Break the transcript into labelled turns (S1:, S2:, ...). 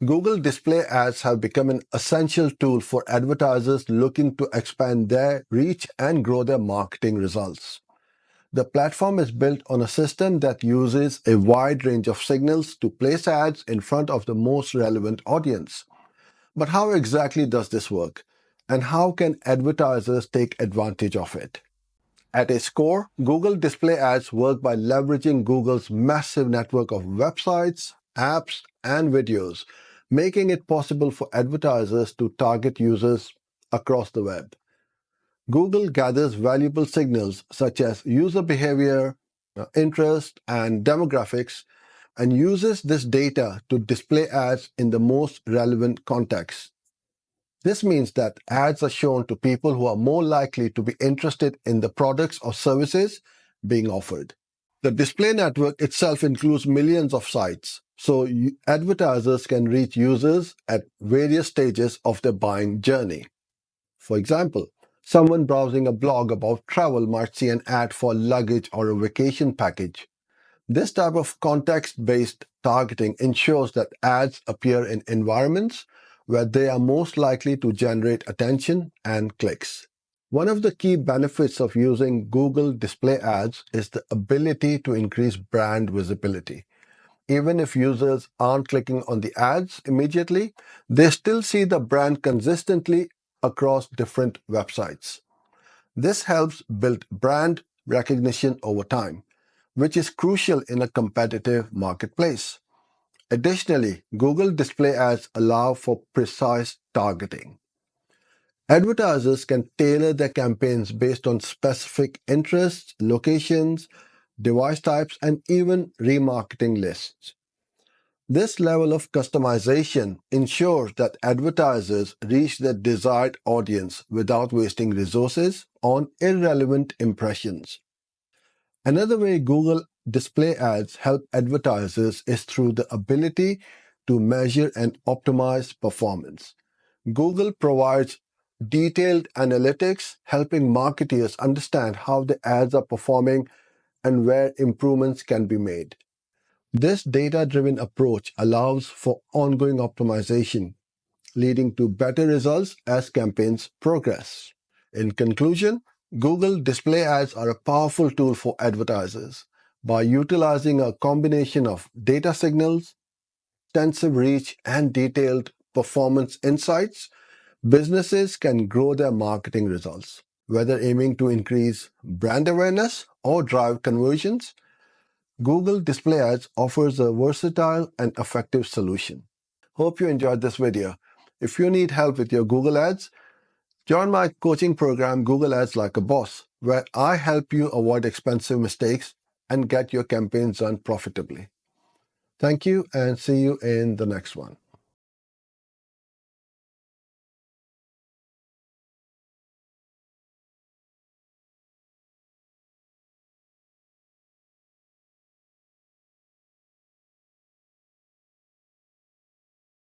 S1: Google Display Ads have become an essential tool for advertisers looking to expand their reach and grow their marketing results. The platform is built on a system that uses a wide range of signals to place ads in front of the most relevant audience. But how exactly does this work? And how can advertisers take advantage of it? At its core, Google Display Ads work by leveraging Google's massive network of websites, apps, and videos, making it possible for advertisers to target users across the web. Google gathers valuable signals such as user behavior, interest, and demographics, and uses this data to display ads in the most relevant contexts. This means that ads are shown to people who are more likely to be interested in the products or services being offered. The display network itself includes millions of sites, so advertisers can reach users at various stages of their buying journey. For example, someone browsing a blog about travel might see an ad for luggage or a vacation package. This type of context-based targeting ensures that ads appear in environments where they are most likely to generate attention and clicks. One of the key benefits of using Google Display Ads is the ability to increase brand visibility. Even if users aren't clicking on the ads immediately, they still see the brand consistently across different websites. This helps build brand recognition over time, which is crucial in a competitive marketplace. Additionally, Google Display Ads allow for precise targeting. Advertisers can tailor their campaigns based on specific interests, locations, device types, and even remarketing lists. This level of customization ensures that advertisers reach their desired audience without wasting resources on irrelevant impressions. Another way Google Display Ads help advertisers is through the ability to measure and optimize performance. Google provides detailed analytics, helping marketers understand how the ads are performing and where improvements can be made. This data-driven approach allows for ongoing optimization, leading to better results as campaigns progress. In conclusion, Google Display Ads are a powerful tool for advertisers. By utilizing a combination of data signals, extensive reach, and detailed performance insights, businesses can grow their marketing results. Whether aiming to increase brand awareness or drive conversions, Google Display Ads offers a versatile and effective solution. Hope you enjoyed this video. If you need help with your Google Ads, join my coaching program, Google Ads Like a Boss, where I help you avoid expensive mistakes and get your campaigns run profitably. Thank you and see you in the next one.